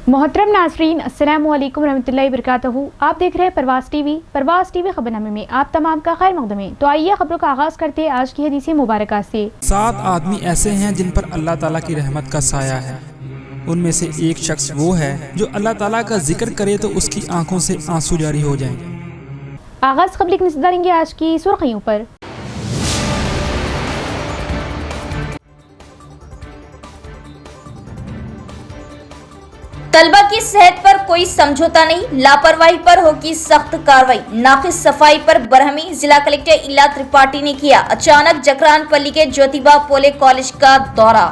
मोहतरम नाज़रीन, अस्सलामु अलैकुम रहमतुल्लाहि वबरकातुहू। आप देख रहे हैं परवाज़ टीवी खबरनामे में आप तमाम का खैर मक़दम है। तो आइए खबरों का आगाज़ करते हैं आज की हदीस मुबारक से। 7 आदमी ऐसे हैं जिन पर अल्लाह ताला की रहमत का साया है। उनमें से एक शख्स वो है जो अल्लाह ताला का जिक्र करे तो उसकी आंखों से आंसू जारी हो जाएंगे। आगाज़ खबर लिखने से डालेंगे आज की सुर्खियों पर। तलबा की सेहत पर कोई समझौता नहीं, लापरवाही पर होगी सख्त कार्रवाई। नाकिस सफाई पर बरहमी, जिला कलेक्टर इला त्रिपाठी ने किया अचानक जकरानपल्ली के ज्योतिबा फुले कॉलेज का दौरा।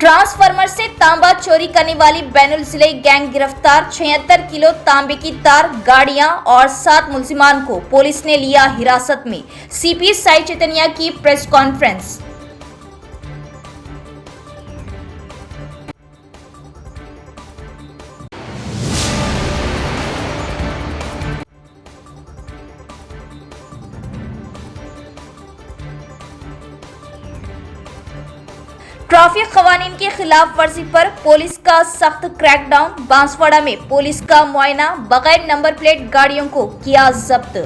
ट्रांसफार्मर से तांबा चोरी करने वाली बैनुल जिले गैंग गिरफ्तार। 76 किलो तांबे की तार, गाड़ियां और 7 मुलजिमान को पुलिस ने लिया हिरासत में। सीपी साई चैतन्या की प्रेस कॉन्फ्रेंस। ट्रैफिक कवानीन के खिलाफ वर्जी पर पुलिस का सख्त क्रैकडाउन। बांसवाड़ा में पुलिस का मुआयना, बगैर नंबर प्लेट गाड़ियों को किया जब्त।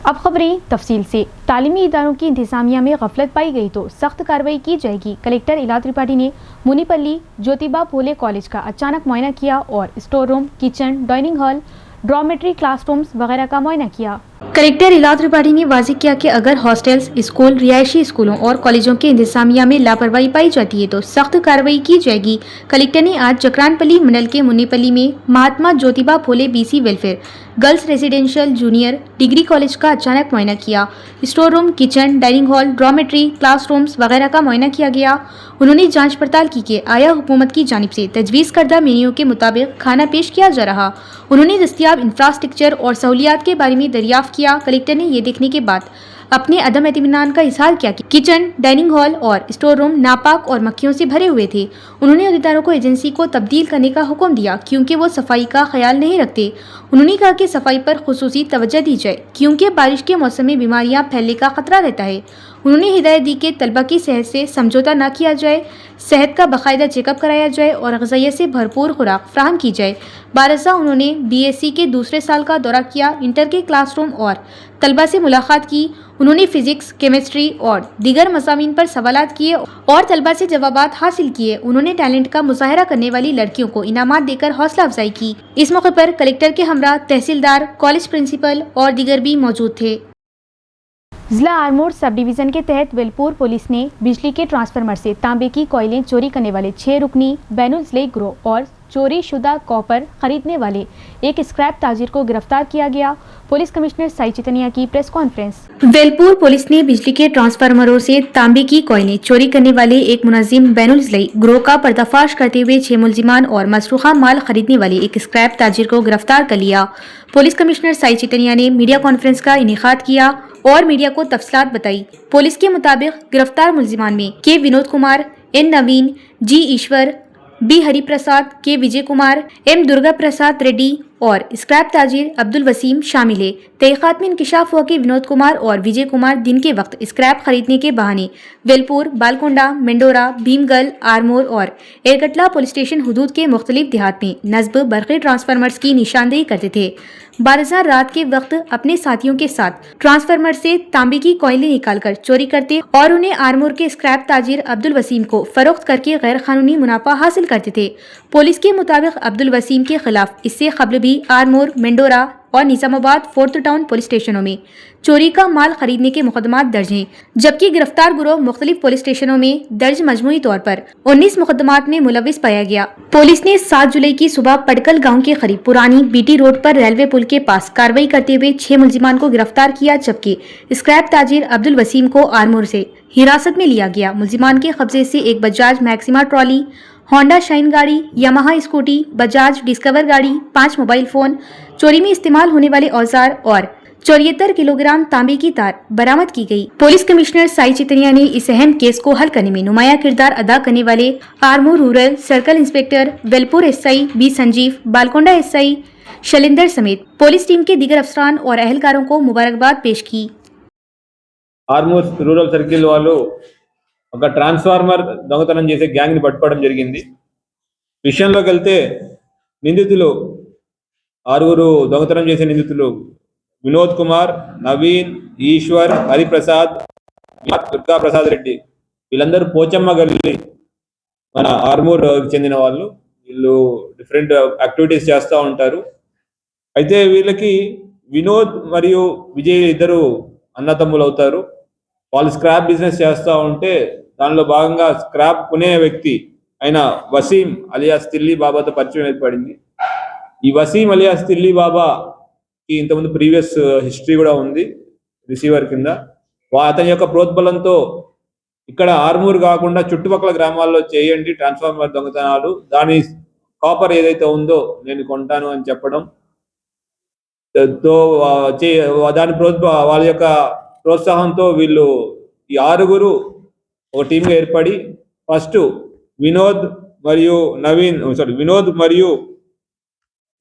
अब खबरें तफसील से। तालीमी इदारों की इंतजामिया में गफलत पाई गई तो सख्त कार्रवाई की जाएगी। कलेक्टर इला त्रिपाठी ने मुनीपल्ली ज्योतिबा फुले कॉलेज का अचानक मुआयना किया और store room, kitchen, dining hall, dormitory, classrooms वगैरह का मुआयना किया। कलेक्टर इला त्रिपाठी ने वाज़ेह किया कि अगर हॉस्टल्स, स्कूल, रिहायशी स्कूलों और कॉलेजों के इंतजामिया में लापरवाही पाई जाती है तो सख्त कार्रवाई की जाएगी। कलेक्टर ने आज जकरानपल्ली मंडल के मुनीपल्ली में Mahatma Jyotiba Phule BC welfare girls residential junior degree college का अचानक मुआयना किया। Store room, kitchen, dining hall, dormitory, classrooms वगैरह का मुआयना किया गया। उन्होंने जांच पड़ताल की कि आया हुकूमत की जानिब से तजवीज़ करदा मेन्यू के मुताबिक खाना पेश किया जा रहा। उन्होंने दस्तियाब इंफ्रास्ट्रक्चर और सहूलियात के बारे में दरियाफ्त किया। कलेक्टर ने ये देखने के बाद अपने अदम इत्मीनान का इजहार किया कि किचन, डाइनिंग हॉल और स्टोर रूम नापाक और मक्खियों से भरे हुए थे। उन्होंने अधिकारियों को एजेंसी को तब्दील करने का हुक्म दिया क्योंकि वो सफाई का ख्याल नहीं रखते। उन्होंने कहा कि सफाई पर खुसूसी तवज्जो दी जाए क्योंकि बारिश के मौसम में बीमारियां फैलने का खतरा रहता है। उन्होंने हिदायत दी कि तलबा की सेहत से समझौता न किया जाए, सेहत का बाकायदा चेकअप कराया जाए और ग़िज़ाइयत से भरपूर खुराक फ्राहम की जाए। बारसा उन्होंने बीएससी के दूसरे साल का दौरा किया, इंटर के क्लासरूम और तलबा से मुलाकात की। उन्होंने फिजिक्स, केमिस्ट्री और दीगर मज़ामीन पर सवालात किए और तलबा से जवाबात हासिल किए। उन्होंने टैलेंट का मुज़ाहरा करने वाली लड़कियों को इनामात देकर हौसला अफजाई की। इस मौके पर कलेक्टर के हमरा तहसीलदार, कॉलेज प्रिंसिपल और दीगर भी मौजूद थे। जिला आरमूर सब डिवीज़न के तहत वेलपुर पुलिस ने बिजली के ट्रांसफार्मर से तांबे की कोयलें चोरी करने वाले 6 रुकनी बैनुल जिले गिरोह और चोरी शुदा कॉपर खरीदने वाले एक स्क्रैप ताजिर को गिरफ्तार किया गया। पुलिस कमिश्नर साई चैतन्या की प्रेस कॉन्फ्रेंस। वेलपुर पुलिस ने बिजली के ट्रांसफार्मरों से तांबे की कोयलें चोरी करने वाले एक मुनज़्ज़िम बैनुल जिले गिरोह का पर्दाफाश करते हुए 6 मुलजिमान और मसरूखा माल खरीदने वाले एक स्क्रैप ताजिर को गिरफ्तार कर लिया। पुलिस कमिश्नर साई चैतन्या ने मीडिया कॉन्फ्रेंस का इनेकाद किया और मीडिया को तफसीलात बताई। पुलिस के मुताबिक गिरफ्तार मुलजिमान में के विनोद कुमार, एन नवीन, जी ईश्वर, बी हरि प्रसाद, के विजय कुमार, एम दुर्गा प्रसाद रेड्डी और स्क्रैप ताजिर अब्दुल वसीम शामिल है। तहकीकात में इंकशाफ हुआ कि विनोद कुमार और विजय कुमार दिन के वक्त स्क्रैप खरीदने के बहाने वेलपुर, बालकोंडा, मेंडोरा, भीमगल, आरमोर और एरगटला पुलिस स्टेशन हुदूद के मुख्तलिफ देहात में नस्ब बरक़ी ट्रांसफार्मर्स की निशानदेही करते थे। बारसा रात के वक्त अपने साथियों के साथ ट्रांसफार्मर से तांबे की कोयलें निकालकर चोरी करते और उन्हें आरमोर के स्क्रैप ताजिर अब्दुल वसीम को फरोख्त करके गैर कानूनी मुनाफा हासिल करते थे। पुलिस के मुताबिक अब्दुल वसीम के खिलाफ इससे कबल भी आरमोर, मेंडोरा और निजामाबाद फोर्थ टाउन पुलिस स्टेशनों में चोरी का माल खरीदने के मुकदमात दर्ज हैं, जबकि गिरफ्तार गिरोह मुख्तलिफ पुलिस स्टेशनों में दर्ज मजमूई तौर पर 19 मुकदमात में मुलविस पाया गया। पुलिस ने 7 जुलाई की सुबह पटकल गांव के करीब पुरानी बीटी रोड पर रेलवे पुल के पास कार्रवाई करते हुए 6 मुलजिमान को गिरफ्तार किया, जबकि स्क्रैप ताजिर अब्दुल वसीम को आरमोर से हिरासत में लिया गया। मुलजिमान के कब्जे से एक Bajaj maxima trolley, Honda shine गाड़ी, यामाहा स्कूटी, बजाज डिस्कवर गाड़ी, 5 मोबाइल फोन, चोरी में इस्तेमाल होने वाले औजार और 74 किलोग्राम तांबे की तार बरामद की गई। पुलिस कमिश्नर साई चितनिया ने इस अहम केस को हल करने में नुमाया किरदार अदा करने वाले Armoor rural circle inspector Velpur SI B Sanjeev, Balkonda SI Shailendra समेत पुलिस टीम के दीगर अफसरान और अहलकारों को मुबारकबाद पेश की। ఆర్మూర్ రూరల్ సర్కిల్ వాళ్ళు ఒక ట్రాన్స్ఫార్మర్ దొంగతనం చేసే గ్యాంగ్ ని పట్టుకోవడం జరిగింది. విషయంలోకి వెళ్తే నిందితులు ఆరుగురు దొంగతనం చేసే నిందితులు వినోద్ కుమార్, నవీన్, ఈశ్వర్, హరిప్రసాద్, దుర్గా ప్రసాద్ రెడ్డి వీళ్ళందరూ పోచమ్మ గల్లి మన ఆర్మూర్ చెందిన వాళ్ళు. వీళ్ళు డిఫరెంట్ యాక్టివిటీస్ చేస్తూ ఉంటారు. అయితే వీళ్ళకి వినోద్ మరియు విజయ్ ఇద్దరు అన్నతమ్ములు అవుతారు. వాళ్ళు స్క్రాప్ బిజినెస్ చేస్తూ ఉంటే దానిలో భాగంగా స్క్రాప్ కొనే వ్యక్తి అయిన వసీం అలియాస్ తిల్లీ బాబాతో పరిచయం ఏర్పడింది. ఈ వసీం అలియాస్ తిల్లీ బాబాకి ఇంతకుముందు ప్రీవియస్ హిస్టరీ కూడా ఉంది రిసీవర్ కింద. అతని యొక్క ప్రోద్బలంతో ఇక్కడ ఆర్మూర్ కాకుండా చుట్టుపక్కల గ్రామాల్లో చేయండి ట్రాన్స్ఫార్మర్ దొంగతనాలు, దాని కాపర్ ఏదైతే ఉందో నేను కొంటాను అని చెప్పడం, దాని వాళ్ళ యొక్క ప్రోత్సాహంతో వీళ్ళు ఈ ఆరుగురు ఒక టీంగా ఏర్పడి ఫస్ట్ వినోద్ మరియు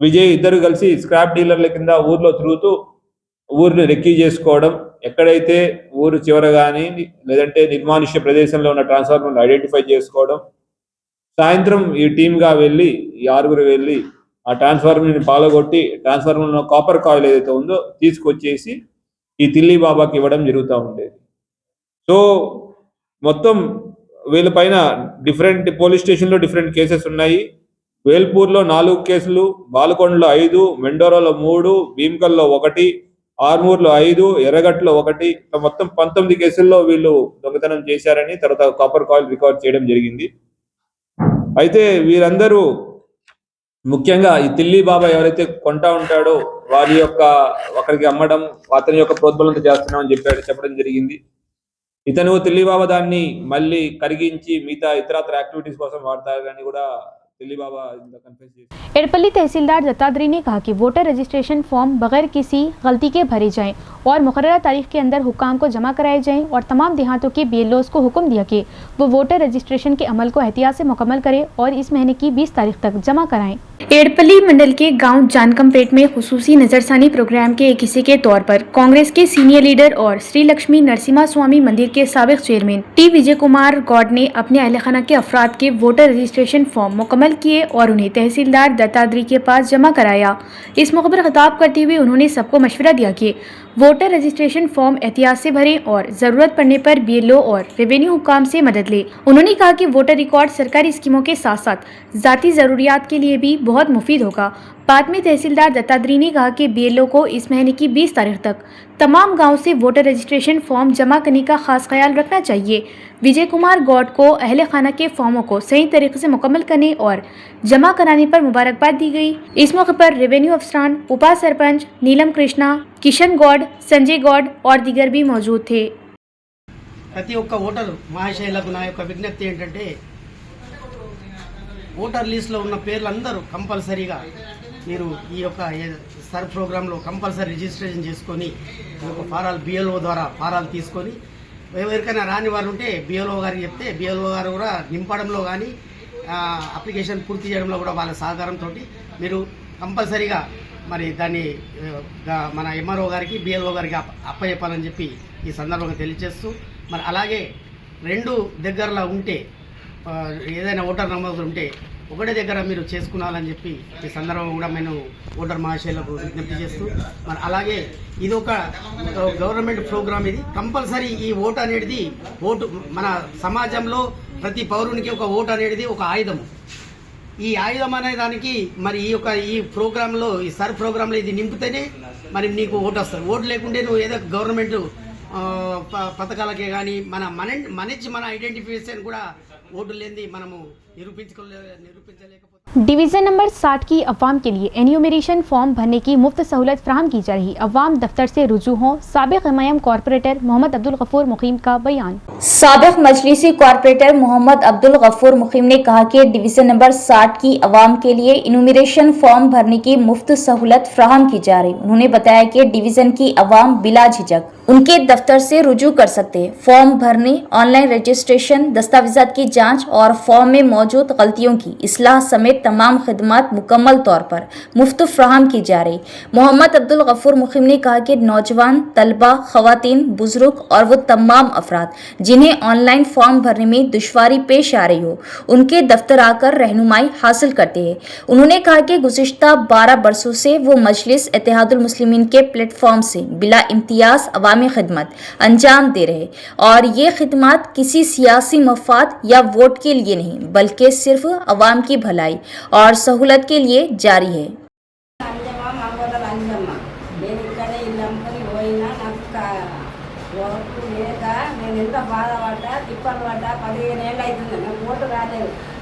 విజయ్ ఇద్దరు కలిసి స్క్రాప్ డీలర్ల కింద ఊర్లో తిరుగుతూ ఊరిని రెక్కీ చేసుకోవడం, ఎక్కడైతే ఊరు చివర కానీ లేదంటే నిర్మానుష్య ప్రదేశంలో ఉన్న ట్రాన్స్ఫార్మర్ని ఐడెంటిఫై చేసుకోవడం, సాయంత్రం ఈ టీమ్గా వెళ్ళి ఈ ఆరుగురు వెళ్ళి ఆ ట్రాన్స్ఫార్మర్ని పాల్గొట్టి ట్రాన్స్ఫార్మర్లో కాపర్ కాయిల్ ఏదైతే ఉందో తీసుకొచ్చేసి ఈ తిల్లీ బాబాకి ఇవ్వడం జరుగుతూ ఉండేది. సో మొత్తం వీళ్ళపైన డిఫరెంట్ పోలీస్ స్టేషన్లో డిఫరెంట్ కేసెస్ ఉన్నాయి. వేల్పూర్లో 4 కేసులు, బాలకొండలో 5, మెండోరాలో 3, భీమ్కల్లో 1, ఆర్మూర్లో 5, ఎర్రగట్లో 1, మొత్తం 19 కేసుల్లో వీళ్ళు దొంగతనం చేశారని తర్వాత కాపర్ కాయిల్ రికవర్ చేయడం జరిగింది. అయితే వీరందరూ ముఖ్యంగా ఈ తిల్లీ బాబా ఎవరైతే కొంటా ఉంటాడో వారి యొక్క ఒకరికి అమ్మడం, అతని యొక్క ప్రోద్బలంతో చేస్తున్నామని చెప్పడం జరిగింది. ఇతను తిల్లీ బాబా దాన్ని మళ్ళీ కరిగించి మిగతా ఇతరత్ర యాక్టివిటీస్ కోసం వాడతారని కూడా తిల్లీ బాబా కన్ఫెస్ చేశారు. एडपल्ली तहसीलदार दत्तात्रेय ने कहा कि वोटर रजिस्ट्रेशन फॉर्म बगैर किसी गलती के भरे जाएं और मुकर्ररा तारीख के अंदर हुक्काम को जमा कराए जाएं और तमाम देहातों के BLOs को हुक्म दिया कि वो वोटर रजिस्ट्रेशन के अमल को एहतियात से मुकम्मल करें और इस महीने की 20 तारीख तक जमा कराएं। एडपल्ली मंडल के गांव जानकमपेट में खुसूसी नजरसानी प्रोग्राम के एक हिस्से के तौर पर कांग्रेस के सीनियर लीडर और श्री लक्ष्मी नरसिम्हा स्वामी मंदिर के साबिक चेयरमैन टी विजय कुमार गौड़ ने अपने अहलखाना के अफराद के वोटर रजिस्ट्रेशन फॉर्म मुकम्मल किए और उन्हें तहसीलदार दत्तात्रेय के पास जमा कराया। इस मौके पर खिताब करते हुए उन्होंने सबको मशवरा दिया कि वोटर रजिस्ट्रेशन फॉर्म एहतियात से भरें और जरूरत पड़ने पर BLO और रेवेन्यू हुकाम से मदद ले। उन्होंने कहा कि वोटर रिकॉर्ड सरकारी स्कीमों के साथ साथ जाती जरूरियात के लिए भी बहुत मुफीद होगा। बाद में तहसीलदार दत्तात्रेय ने कहा कि BLO को इस महीने की 20 तारीख तक तमाम गांव से वोटर रजिस्ट्रेशन फॉर्म जमा करने का खास ख्याल रखना चाहिए। विजय कुमार गौड़ को अहले खाना के फॉर्मों को सही तरीके से मुकम्मल करने और जमा कराने पर मुबारकबाद दी गई। इस मौके पर रेवेन्यू अफसरान, उपा सरपंच नीलम कृष्णा, किशन गौड़, संजय गौड़ और दीगर भी मौजूद थे। ప్రతి ఒక్క ఓటరు మహాశయులకు నా యొక్క విజ్ఞప్తి ఏంటంటే ఓటర్ లిస్ట్లో ఉన్న పేర్లందరూ కంపల్సరీగా మీరు ఈ యొక్క సర్ ప్రోగ్రాంలో కంపల్సరీ రిజిస్ట్రేషన్ చేసుకొని ఈ యొక్క ఫారాలు BLO ద్వారా ఫారాలు తీసుకొని ఎవరికైనా రాని వారు ఉంటే BLO గారికి చెప్తే BLO గారు కూడా నింపడంలో కానీ అప్లికేషన్ పూర్తి చేయడంలో కూడా వాళ్ళ సహకారంతో మీరు కంపల్సరీగా మరి దాన్ని మన MRO గారికి BLO గారికి అప్పచెప్పాలని చెప్పి ఈ సందర్భంగా తెలియజేస్తూ, మరి అలాగే 2 దగ్గరలో ఉంటే ఏదైనా ఓటర్ నమోదు ఉంటే ఒకటే దగ్గర మీరు చేసుకున్నాలని చెప్పి ఈ సందర్భంగా కూడా నేను ఓటర్ మహాశయులకు విజ్ఞప్తి చేస్తూ, మరి అలాగే ఇది ఒక గవర్నమెంట్ ప్రోగ్రామ్, ఇది కంపల్సరీ ఈ ఓటు అనేది మన సమాజంలో ప్రతి పౌరునికి ఒక ఓటు అనేది ఒక ఆయుధం. ఈ ఆయుధం అనే దానికి మరి ఈ ప్రోగ్రాంలో ఈ సర్ ప్రోగ్రాంలో ఇది నింపితేనే మరి నీకు ఓటు వస్తుంది. ఓటు లేకుంటే నువ్వు ఏదో గవర్నమెంట్ పథకాలకే కానీ మన ఐడెంటిఫికేషన్ కూడా ఓటు లేనిది మనము నిరూపించలేకపోతాం. डिवीज़न नंबर 60 की अवाम के लिए एन्यूमरेशन फॉर्म भरने की मुफ्त सहूलत फराहम की जा रही। अवाम दफ्तर से रुजू हों। साबिक एमआईएम कॉरपोरेटर मोहम्मद अब्दुल गफूर मुकीम का बयान। साबिक मजलिसी कॉरपोरेटर मोहम्मद अब्दुल गफूर मुकीम ने कहा कि डिवीज़न नंबर 60 की अवाम के लिए एन्यूमरेशन फॉर्म भरने की मुफ्त सहूलत फराहम की जा रही। उन्होंने बताया कि डिवीज़न की अवाम बिला झिझक उनके दफ्तर से रुजू कर सकते हैं। फॉर्म भरने, ऑनलाइन रजिस्ट्रेशन, दस्तावेजात की जांच और फॉर्म में मौजूद गलतियों की इस्लाह समेत तमाम खिदमात मुकम्मल तौर पर मुफ्त फराहम की जा रही। मोहम्मद अब्दुल गफूर मुकीम ने कहा कि नौजवान, तलबा, खवातीन, बुजुर्ग और वो तमाम अफराद जिन्हें ऑनलाइन फॉर्म भरने में दुश्वारी पेश आ रही हो, उनके दफ्तर आकर रहनुमाई हासिल करते हैं। उन्होंने कहा कि गुज़िश्ता 12 बरसों से वो मजलिस इत्तेहादुल मुस्लिमीन के प्लेटफॉर्म से बिला इम्तियाज अवामी खिदमत अंजाम दे रहे और ये खिदमत किसी सियासी मफाद या वोट के लिए नहीं बल्कि सिर्फ अवाम की भलाई और सहूलत के लिए जारी है।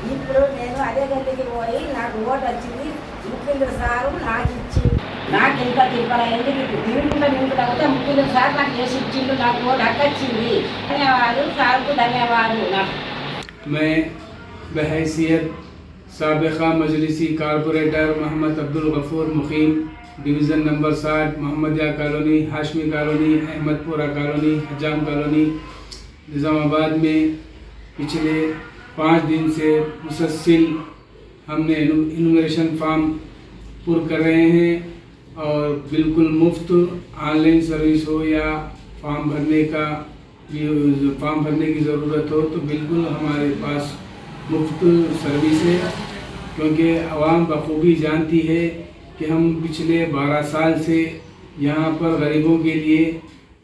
ఇప్పుడు నేను అదే గల్లీకి పోయి నాకు ఓటు వచ్చింది, ముఖ్యులు సారు నాకు ఇచ్చి నాకు ఇంత తిప్పాలి నింపుకుంటే ముఖ్యులు సార్ నాకు చేసి ఇచ్చిండు, నాకు ఓటు హక్కు వచ్చింది। ధన్యవాదాలు సార్కు, ధన్యవాదాలు। मैं बहैसियत साबिक़ा मजलिसी corporator Mohammed Abdul Gafoor Muqeem division number 60 Mohammadia colony, Hashmi colony, Ahmedpura colony, Hajam colony, Nizamabad में पिछले 5 दिन से मुसलसल हमने एनुमरेशन फॉर्म पुर कर रहे हैं और बिल्कुल मुफ्त ऑनलाइन सर्विस हो या फॉर्म भरने की ज़रूरत हो तो बिल्कुल हमारे पास मुफ्त सर्विस है, क्योंकि आवाम बखूबी जानती है कि हम पिछले 12 साल से यहाँ पर गरीबों के लिए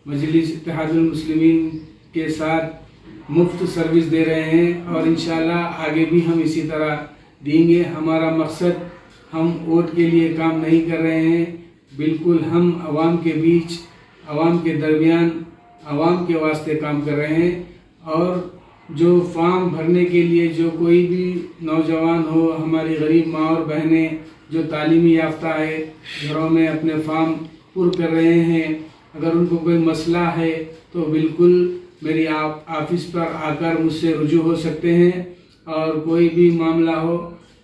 मजलिस इत्तेहादुल मुस्लिमीन के साथ मुफ्त सर्विस दे रहे हैं और इंशाल्लाह आगे भी हम इसी तरह देंगे। हमारा मकसद हम वोट के लिए काम नहीं कर रहे हैं, बिल्कुल हम आवाम के बीच, आवाम के दरमियान, आवाम के वास्ते काम कर रहे हैं। और जो फॉर्म भरने के लिए जो कोई भी नौजवान हो, हमारी गरीब माँ और बहनें जो तालीमी याफ्ता है, घरों में अपने फॉर्म पुर कर रहे हैं, अगर उनको कोई मसला है तो बिल्कुल मेरी ऑफिस पर आकर मुझसे रुजू हो सकते हैं और कोई भी मामला हो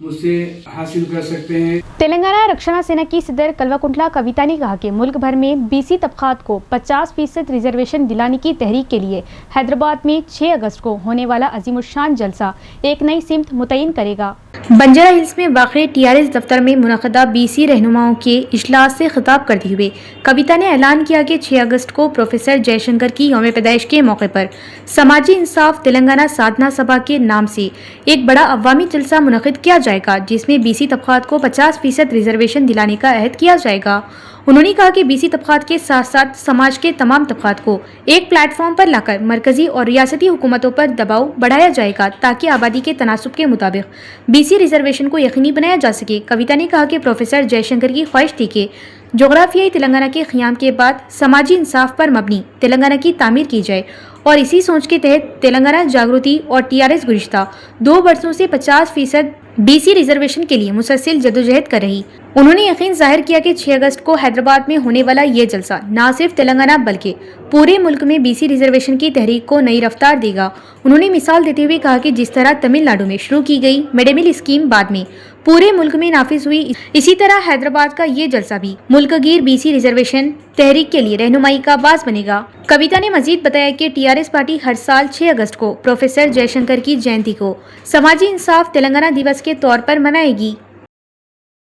मुझसे हासिल कर सकते हैं। तेलंगाना रक्षणा सेना की सदर कल्वाकुंटला कविता ने कहा कि मुल्क भर में बीसी तबकात को 50% रिजर्वेशन दिलाने की तहरीक के लिए हैदराबाद में 6 अगस्त को होने वाला अजीमुशान जलसा एक नई सिमत मुतय्यन करेगा। बंजारा हिल्स में वाक़े टीआरएस दफ्तर में मुनक़दा बीसी रहनुमाओं के इजलास से खिताब करते हुए कविता ने ऐलान किया कि 6 अगस्त को प्रोफेसर जयशंकर की यौम पैदाइश के मौके पर समाजी इंसाफ तेलंगाना साधना सभा के नाम से एक बड़ा अवामी जलसा मुनक़िद किया जाएगा, जिसमें बीसी तबकात को 50% रिजर्वेशन दिलाने का अहद किया जाएगा। उन्होंने कहा कि बीसी तबकात के साथ साथ समाज के तमाम तबकात को एक प्लेटफॉर्म पर लाकर मरकजी और रियासती हुकूमतों पर दबाव बढ़ाया जाएगा ताकि आबादी के तनासुब के मुताबिक बीसी रिजर्वेशन को यकीनी बनाया जा सके। कविता ने कहा कि प्रोफेसर जयशंकर की ख्वाहिश थी कि जोग्राफियाई तेलंगाना के क़याम के बाद समाजी इंसाफ पर मबनी तेलंगाना की तामीर की जाए और इसी सोच के तहत तेलंगाना जागृति और टीआरएस गुज़िश्ता 2 वर्षों से 50% बीसी रिजर्वेशन के लिए मुसलसल जदोजहद कर रही। उन्होंने यकीन जाहिर किया कि 6 अगस्त को हैदराबाद में होने वाला ये जलसा न सिर्फ तेलंगाना बल्कि पूरे मुल्क में बीसी रिजर्वेशन की तहरीक को नई रफ्तार देगा। उन्होंने मिसाल देते हुए कहा कि जिस तरह तमिलनाडु में शुरू की गई मिड डे मील स्कीम बाद में पूरे मुल्क में नाफिज हुई, इसी तरह हैदराबाद का ये जलसा भी मुल्कगीर बीसी रिजर्वेशन तहरीक के लिए रहनुमाई का बास बनेगा। कविता ने मजीद बताया कि टीआरएस पार्टी हर साल 6 अगस्त को प्रोफेसर जयशंकर की जयंती को समाजी इंसाफ तेलंगाना दिवस के तौर पर मनाएगी।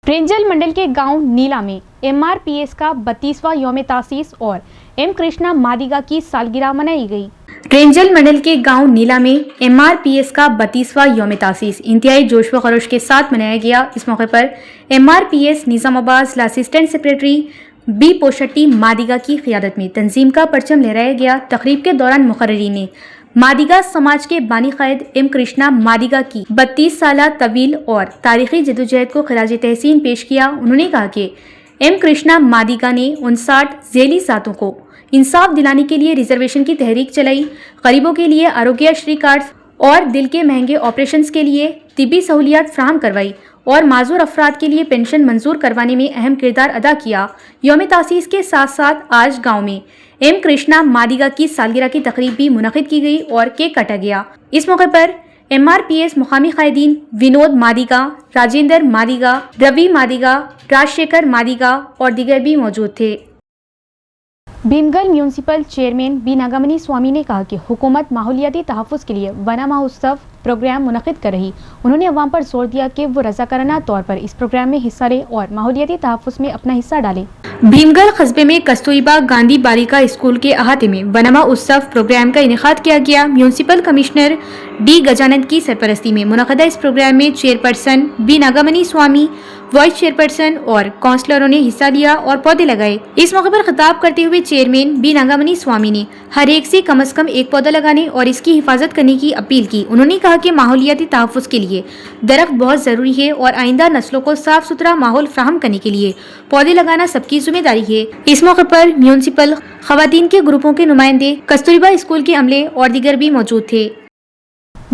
रेंजल मंडल के गांव नीला में एमआरपीएस का 32वां यौम तासीस और एम कृष्णा मादिगा की सालगिरह मनाई गई। रेंजल मंडल के गांव नीला में एमआरपीएस का 32वां यौम तासीस इंतहाई जोश व खरोश के साथ मनाया गया। इस मौके पर एमआरपीएस निज़ामाबाद जिला असिस्टेंट सेक्रेटरी बी पोशट्टी मादिगा की क़ियादत में तंजीम का परचम लहराया गया। तकरीब के दौरान मुक़र्रिरीन ने मादिगा समाज के बानी क़ायद एम कृष्णा मादिगा की 32 साला तवील और तारीख़ी जदोजहद को खराज तहसीन पेश किया। उन्होंने कहा कि एम कृष्णा मादिगा ने 59 ज़ैली ज़ातों को इंसाफ दिलाने के लिए रिजर्वेशन की तहरीक चलाई, गरीबों के लिए आरोग्य श्री कार्ड और दिल के महंगे ऑपरेशंस के लिए तिब्बी सहूलियात फ्राहम करवाई और माजूर अफराद के लिए पेंशन मंजूर करवाने में अहम किरदार अदा किया। यौम तासीस के साथ साथ आज गांव में एम कृष्णा मादिगा की सालगिरह की तकरीब भी मुनक़िद की गई और केक काटा गया। इस मौके पर MRPS मुकामी कायदीन विनोद मादिगा, राजेंद्र मादिगा, रवि मादिगा, राजशेखर मादिगा और दीगर भी मौजूद थे। Bheemgal municipal chairman B Nagamani Swamy ने कहा कि हुकूमत माहौलियाती तहफ़्फ़ुज़ के लिए वना महोत्सव प्रोग्राम मुनक़िद कर रही। उन्होंने अवाम पर जोर दिया कि वो रज़ाकाराना तौर पर इस प्रोग्राम में हिस्सा लें और माहौलियाती तहफ़्फ़ुज़ में अपना हिस्सा डालें। भीमगल कस्बे में कस्तूरबा गांधी बालिका स्कूल के अहाते में वना महोत्सव प्रोग्राम का इनेकाद किया गया। म्यूनिसिपल कमिश्नर डी गजानंद की सरपरस्ती में मुनक़दा इस प्रोग्राम में चेयरपर्सन बी नागामणि स्वामी, वाइस चेयरपर्सन और काउंसलरों ने हिस्सा लिया और पौधे लगाए। इस मौके पर खिताब करते हुए चेयरमैन बी नागामणि स्वामी ने हर एक से कम एक पौधा लगाने और इसकी हिफाजत करने की अपील की। उन्होंने कहा कि माहौलियाती तहफ़्फ़ुज़ के लिए दरख्त बहुत ज़रूरी है और आइंदा नस्लों को साफ सुथरा माहौल फ्राहम करने के लिए पौधे लगाना सबकी जिम्मेदारी है। इस मौके पर म्यूनिसिपल ख़वातीन के ग्रुपों के नुमाइंदे, कस्तूरबा स्कूल के अमले और दीगर भी मौजूद थे।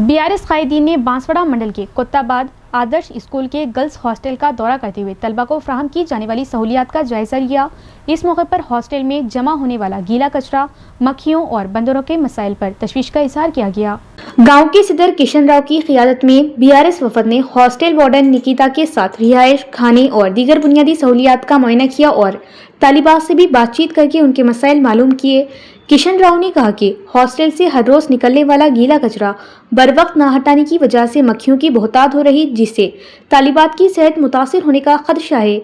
BRS कायदीन ने बांसवाड़ा मंडल के कुत्ताबाद आदर्श स्कूल के गर्ल्स हॉस्टल का दौरा करते हुए तलबा को फ्राहम की जाने वाली सहूलियात का जायजा लिया। इस मौके पर हॉस्टल में जमा होने वाला गीला कचरा, मक्खियों और बंदरों के मसाइल पर तशवीश का इजहार किया गया। गांव के सदर किशन राव की क़ियादत में BRS वफद ने हॉस्टल वार्डन निकिता के साथ रिहाइश, खाने और दीगर बुनियादी सहूलियात का मुआयना किया और तालिबात से भी बातचीत करके उनके मसाइल मालूम किए। किशन राव ने कहा कि हॉस्टल से हर रोज निकलने वाला गीला कचरा बरवक्त न हटाने की वजह से मक्खियों की बहुतात हो रही, जिससे तालिबात की सेहत मुतासिर होने का खदशा है।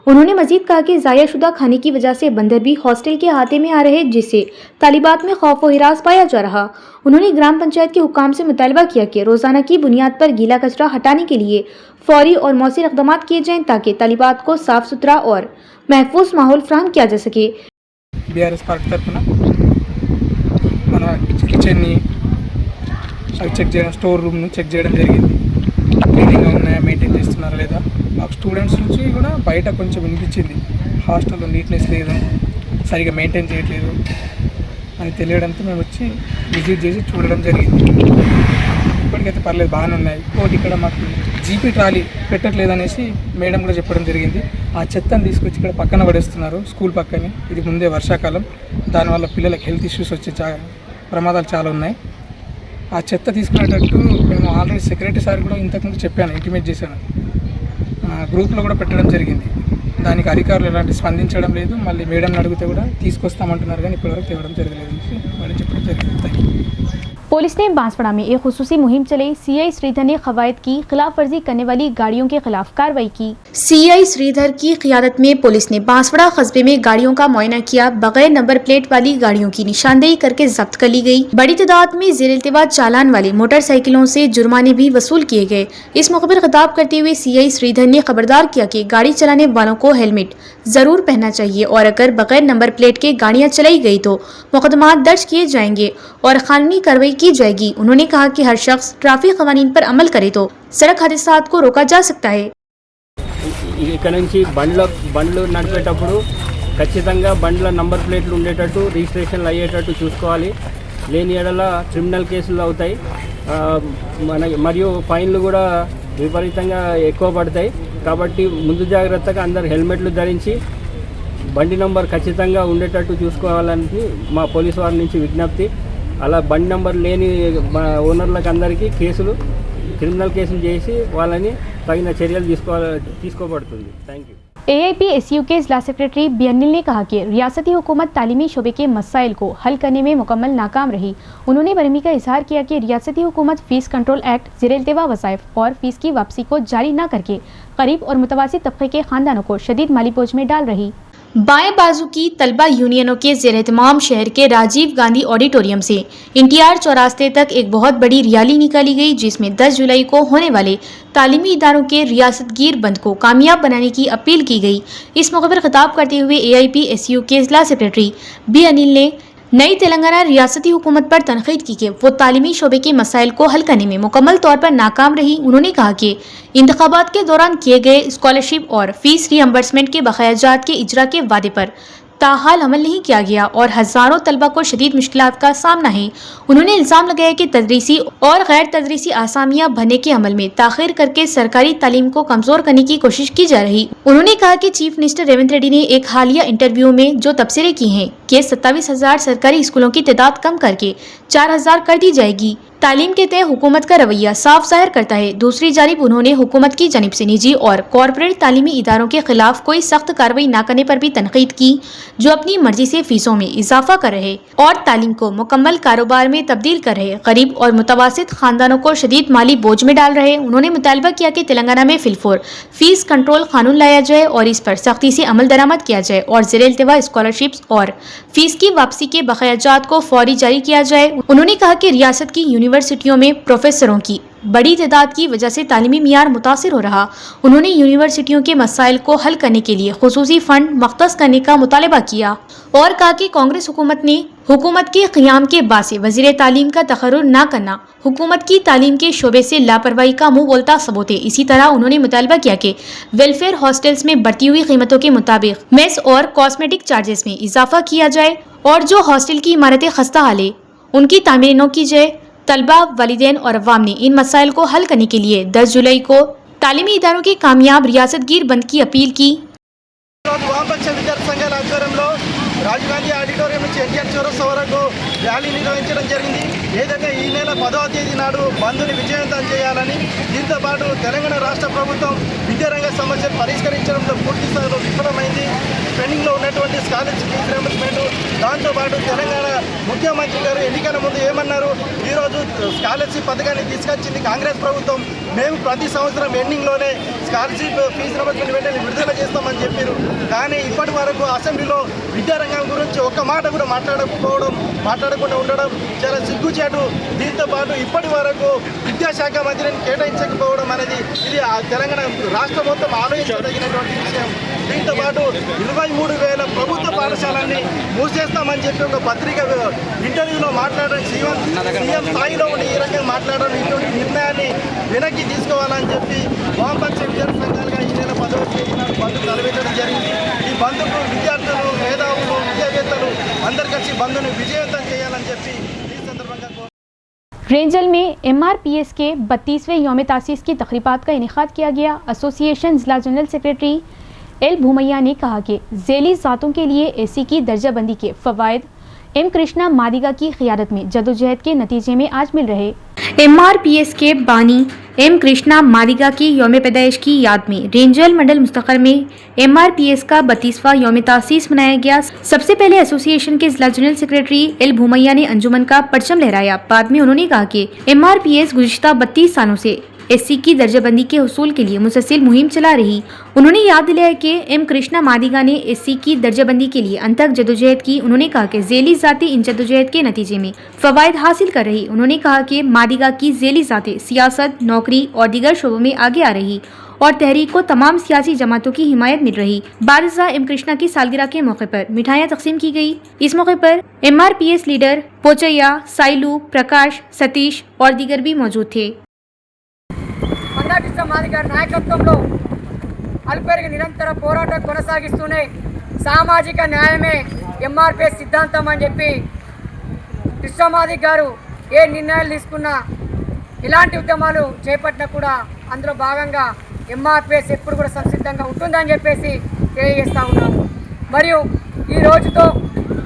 उन्होंने मजीद कहा कि ज़ाया शुदा खाने की वजह से बंदर भी हॉस्टल के अहाते में आ रहे, जिससे तालिबात में खौफ व हिरास पाया जा रहा। उन्होंने ग्राम पंचायत के हुक्काम से मुतालबा किया कि रोजाना की बुनियाद पर गीला कचरा हटाने के लिए फौरी और मौसर इक़दामात किए जाएं ताकि तालिबात को साफ सुथरा और महफूज माहौल फ्राहम किया जा सके। BRS पार्क तरफुना మన కిచెన్ని అవి చెక్ చేయడం, స్టోర్ రూమ్ను చెక్ చేయడం జరిగింది. క్లీనింగ్గా ఉన్నాయా, మెయింటైన్ చేస్తున్నారా లేదా. మాకు స్టూడెంట్స్ నుంచి కూడా బయట కొంచెం వినిపించింది, హాస్టల్లో నీట్నెస్ లేదు, సరిగా మెయింటైన్ చేయట్లేదు అని తెలియడంతో మేము వచ్చి విజిట్ చేసి చూడడం జరిగింది. ఇప్పటికైతే పర్లేదు, బాగానే ఉన్నాయి. ఇంకోటి ఇక్కడ మాకు జీపీ ట్రాలీ పెట్టట్లేదు అనేసి మేడం కూడా చెప్పడం జరిగింది. ఆ చెత్తను తీసుకొచ్చి ఇక్కడ పక్కన పడేస్తున్నారు, స్కూల్ పక్కనే. ఇది ముందే వర్షాకాలం, దానివల్ల పిల్లలకు హెల్త్ ఇష్యూస్ వచ్చే ప్రమాదాలు చాలా ఉన్నాయి. ఆ చెత్త తీసుకునేటట్టు మేము ఆల్రెడీ సెక్రటరీ సార్ కూడా ఇంతకుముందు చెప్పాను, ఇంటిమేట్ చేశాను, గ్రూప్లో కూడా పెట్టడం జరిగింది. దానికి అధికారులు ఎలాంటి స్పందించడం లేదు. మళ్ళీ మేడం అడిగితే కూడా తీసుకొస్తామంటున్నారు కానీ ఇప్పటివరకు తేవడం జరగలేదు అనేసి వాళ్ళు చెప్పడం జరిగింది. Thank you. पुलिस ने बांसवाड़ा में एक खुसूसी मुहिम चलाई। CI श्रीधर ने कवायद की खिलाफ वर्जी करने वाली गाड़ियों के खिलाफ कार्रवाई की। CI श्रीधर की क़ियादत में पुलिस ने बांसवाड़ा कस्बे में गाड़ियों का मुआयना किया। बगैर नंबर प्लेट वाली गाड़ियों की निशानदेही करके जब्त कर ली गई। बड़ी तादाद में ज़ेर-इल्तिवा चालान वाले मोटरसाइकिलों से जुर्माने भी वसूल किए गए। इस मौके पर खिताब करते हुए CI श्रीधर ने खबरदार किया कि गाड़ी चलाने वालों को हेलमेट जरूर पहनना चाहिए और अगर बगैर नंबर प्लेट के गाड़ियां चलाई गई तो मुकदमात दर्ज किए जाएंगे और कानूनी कार्रवाई की जाएगी। उन्होंने कहा कि हर शख्स ट्रैफिक कवानीन पर अमल करे तो सड़क हादसात को रोका जा सकता है। ఇక్కడ నుంచి బండ్లు నడిపేటప్పుడు ఖచ్చితంగా బండ్ల నంబర్ ప్లేట్లు ఉండేటట్టు, రిజిస్ట్రేషన్లు అయ్యేటట్టు చూసుకోవాలి. లేని ఎడల క్రిమినల్ కేసులు అవుతాయి, మరియు ఫైన్లు కూడా విపరీతంగా ఎక్కువ పడతాయి. కాబట్టి ముందు జాగ్రత్తగా అందరు హెల్మెట్లు ధరించి బండి నంబర్ ఖచ్చితంగా ఉండేటట్టు చూసుకోవాలని మా పోలీసు వారి నుంచి విజ్ఞప్తి. అలా బండి నంబర్ లేని ఓనర్లకు అందరికీ క్రిమినల్ కేసులు చేసి వాళ్ళని తగిన చర్యలు తీసుకోబడుతుంది। Thank you. AIPSU के जिला सेक्रेटरी बी अनिल ने कहा कि रियासती हुकूमत तालीमी शोबे के मसाइल को हल करने में मुकम्मल नाकाम रही। उन्होंने बरहमी का इजहार किया कि रियासती हुकूमत फ़ीस कंट्रोल एक्ट, ज़ेर-इल्तिवा वज़ाइफ और फ़ीस की वापसी को जारी न करके गरीब और मुतवासित तबके के ख़ानदानों को शदीद माली बोझ में डाल रही। बाएं बाजू की तलबा यूनियनों के ज़ेर-एहतमाम शहर के राजीव गांधी ऑडिटोरियम से NTR चौरास्ते तक एक बहुत बड़ी रैली निकाली गई, जिसमें 10 जुलाई को होने वाले तालीमी इदारों के रियासतगीर बंद को कामयाब बनाने की अपील की गई। इस मौके पर खिताब करते हुए AIPSU के जिला सेक्रेटरी बी अनिल ने नई तेलंगाना रियासती हुकूमत पर तनकीद की कि वो तालीमी शोबे के मसाइल को हल करने में मुकम्मल तौर पर नाकाम रही। उन्होंने कहा कि इंतखाबात के दौरान किए गए स्कॉलरशिप और फीस रियम्बर्समेंट के बकायाजात के इजरा के वादे पर ताहाल अमल नहीं किया गया और हजारों तलबा को शदीद मुश्किलात का सामना है। उन्होंने इल्जाम लगाया कि तदरीसी और गैर तदरीसी आसामियां भरने के अमल में ताखिर करके सरकारी तालीम को कमजोर करने की कोशिश की जा रही। उन्होंने कहा कि चीफ मिनिस्टर रेवंत रेड्डी ने एक हालिया इंटरव्यू में जो तबसरे की हैं कि 27,000 सरकारी स्कूलों की तादाद कम करके 4,000 कर दी जाएगी, तालीम के तय हुकूमत का रवैया साफ जाहिर करता है। दूसरी जानिब उन्होंने हुकूमत की जानिब से निजी और कॉरपोरेट तालीमी इदारों के खिलाफ कोई सख्त कार्रवाई न करने पर भी तनकीद की, जो अपनी मर्जी से फीसों में इजाफा कर रहे और तालीम को मुकम्मल कारोबार में तब्दील कर रहे गरीब और मुतवासित खानदानों को शदीद माली बोझ में डाल रहे। उन्होंने मुतालबा किया कि तेलंगाना में फिलफोर फीस कंट्रोल कानून लाया जाए और इस पर सख्ती से अमल दरामद किया जाए और ज़ेर-ए-इल्तिवा स्कॉलरशिप्स और फीस की वापसी के बकायाजात को फौरी जारी किया जाए। उन्होंने कहा कि रियासत की यूनिवर्सिटियों में प्रोफेसरों की बड़ी तादाद की वजह से तालीमी मियार मुतासिर हो रहा। उन्होंने यूनिवर्सिटियों के मसाइल को हल करने के लिए खुसूसी फंड मख्तस करने का मुतालबा किया और कहा कि कांग्रेस हुकूमत ने हुकूमत के क़याम के बाद से वज़ीर तालीम का तकर्रुर न करना हुकूमत की तालीम के शोबे से लापरवाही का मुँह बोलता सबूत है। इसी तरह उन्होंने मुतालबा किया कि वेलफेयर हॉस्टल्स में बढ़ती हुई कीमतों के मुताबिक मेस और कॉस्मेटिक चार्जेस में इजाफा किया जाए और जो हॉस्टल की इमारतें खस्ता हाल है उनकी तामीर न की जाए। तलबा, वालिदैन और अवाम ने इन मसाइल को हल करने के लिए 10 जुलाई को तालीमी इदारों की कामयाब रियासतगीर बंद की अपील की। రాజీవ్ గాంధీ ఆడిటోరియం నుంచి ఎన్టీఆర్ చౌరస్తా వరకు ర్యాలీ నిర్వహించడం జరిగింది. ఏదైతే ఈ నెల 10వ తేదీ నాడు బంద్ని విజయవంతం చేయాలని, దీంతో పాటు తెలంగాణ రాష్ట్ర ప్రభుత్వం విద్యారంగ సమస్యలు పరిష్కరించడంలో పూర్తి స్థాయిలో విఫలమైంది. పెండింగ్లో ఉన్నటువంటి స్కాలర్షిప్ ఫీజు రియంబర్స్మెంట్, దాంతోపాటు తెలంగాణ ముఖ్యమంత్రి గారు ఎన్నికల ముందు ఏమన్నారు, ఈరోజు స్కాలర్షిప్ పథకాన్ని తీసుకొచ్చింది కాంగ్రెస్ ప్రభుత్వం, మేము ప్రతి సంవత్సరం ఎండింగ్లోనే స్కాలర్షిప్ ఫీజు రియంబర్స్మెంట్ వెంటనే విడుదల చేస్తామని చెప్పారు. కానీ ఇప్పటి వరకు అసెంబ్లీలో విద్యారంగం గురించి ఒక్క మాట కూడా మాట్లాడకుండా ఉండడం చాలా సిగ్గుచేటు. దీంతో పాటు ఇప్పటి వరకు విద్యాశాఖ మంత్రిని కేటాయించకపోవడం అనేది ఇది తెలంగాణ రాష్ట్రం మొత్తం ఆలోచించదగినటువంటి విషయం. దీంతో పాటు 23,000 ప్రభుత్వ పాఠశాలల్ని మూసేస్తామని చెప్పి ఒక పత్రిక ఇంటర్వ్యూలో మాట్లాడడం, సీఎం స్థాయిలో ఉండి ఈ రకంగా మాట్లాడడం, ఇటువంటి నిర్ణయాన్ని వెనక్కి తీసుకోవాలని చెప్పి వామపక్ష విద్యార్థి సంఘాలుగా ఈ నెల 10వ తేదీ నాడు బంద్ తలపెట్టడం జరిగింది. ఈ బంద్కు విద్యార్థులు, మేధావులు, విద్యావేత్తలు అందరు కలిసి బంద్ను విజయవంతం చేయాలని చెప్పి ఈ సందర్భంగా रेंजल में MRPS के 32वें यौम तासीस की तकरीबात का इनेकाद किया गया। एसोसिएशन जिला जनरल सेक्रेटरी एल भूमैया ने कहा कि ज़ैली ज़ातों के लिए AC की दर्जाबंदी के फ़वाइद M कृष्णा मादिगा की क़ियादत में जदोजहद के नतीजे में आज मिल रहे। MRPS के बानी M कृष्णा मादिगा की यौम पैदाइश की याद में रेंजल मंडल मुस्तक़र में MRPS का 32वां यौम तासीस मनाया गया। सबसे पहले एसोसिएशन के जिला जनरल सेक्रेटरी एल भूमैया ने अंजुमन का परचम लहराया। बाद में उन्होंने कहा कि MRPS गुज़िश्ता 32 सालों से SC की दर्जाबंदी के हुसूल के लिए मुसलसल मुहिम चला रही। उन्होंने याद दिलाया कि M कृष्णा मादिगा ने SC की दर्जाबंदी के लिए अनथक जदोजहद की। उन्होंने कहा कि ज़ैली ज़ातें इन जदोजहद के नतीजे में फ़वाइद हासिल कर रही। उन्होंने कहा कि मादिगा की ज़ैली ज़ातें सियासत, नौकरी और दीगर शोबों में आगे आ रही और तहरीक को तमाम सियासी जमातों की हिमायत मिल रही। बारिज़ा M कृष्णा की सालगिरह के मौके पर मिठाइयाँ तकसीम की गई। इस मौके पर MRPS लीडर पोचैया, साइलू, प्रकाश, सतीश और दीगर भी मौजूद थे। కృష్ణ మాదిగ నాయకత్వంలో అల్పేరుగా నిరంతర పోరాటం కొనసాగిస్తూనే సామాజిక న్యాయమే MRPS సిద్ధాంతం అని చెప్పి కృష్ణ మాదిగ గారు ఏ నిర్ణయాలు తీసుకున్నా, ఇలాంటి ఉద్యమాలు చేపట్టినా కూడా అందులో భాగంగా MRPS ఎప్పుడు కూడా సంసిద్ధంగా ఉంటుందని చెప్పేసి తెలియజేస్తూ ఉన్నాము. మరియు ఈ రోజుతో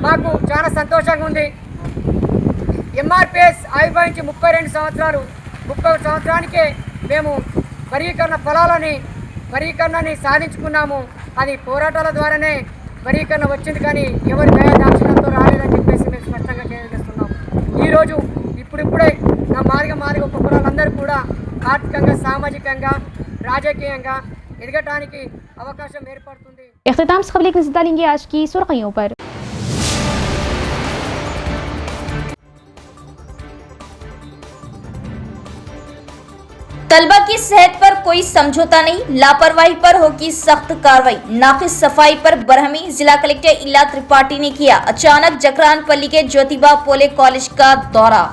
మాకు చాలా సంతోషంగా ఉంది. MRPS ఆవిర్భవించి 32 సంవత్సరాలు, 30 సంవత్సరానికే మేము వర్గీకరణని సాధించుకున్నాము. అది పోరాటాల ద్వారానే వర్గీకరణ వచ్చింది, కానీ ఎవరి దయాదాక్షిణ్యంతో రాలేదని చెప్పేసి మేము స్పష్టంగా తెలియజేస్తున్నాం. ఈరోజు ఇప్పుడిప్పుడే నా మాదిగ ఉపకులాలందరూ కూడా ఆర్థికంగా, సామాజికంగా, రాజకీయంగా ఎదగటానికి అవకాశం ఏర్పడుతుంది. इख्तिताम से खबर नजर डालेंगे आज की सुर्खियों पर। तलबा की सेहत पर कोई समझौता नहीं, लापरवाही पर होगी सख्त कार्रवाई। नाकिस सफाई पर बरहमी, जिला कलेक्टर इला त्रिपाठी ने किया अचानक जकरानपल्ली के ज्योतिबा फूले कॉलेज का दौरा।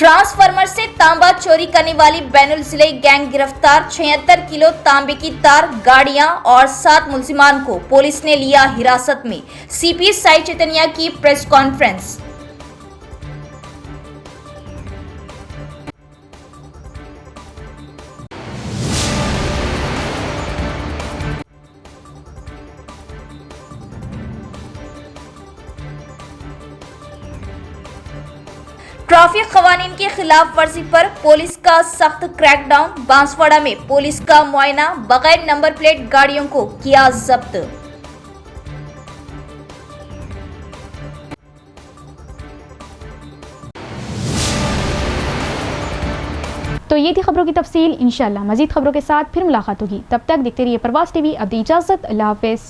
ट्रांसफार्मर से तांबा चोरी करने वाली बैनुल सिलाई गैंग गिरफ्तार। 76 किलो तांबे की तार, गाड़ियां और 7 मुलजिमान को पुलिस ने लिया हिरासत में। सीपी साई चैतन्य की प्रेस कॉन्फ्रेंस। ट्रैफिक कवानीन की खिलाफ वर्जी पर पुलिस का सख्त क्रैकडाउन। बांसवाड़ा में पुलिस का मुआयना, बगैर नंबर प्लेट गाड़ियों को किया जब्त। तो ये थी खबरों की तफसील। इंशाल्लाह मजीद खबरों के साथ फिर मुलाकात होगी। तब तक देखते रहिए प्रवास टीवी। अब दी इजाजत, अल्लाह हाफिज।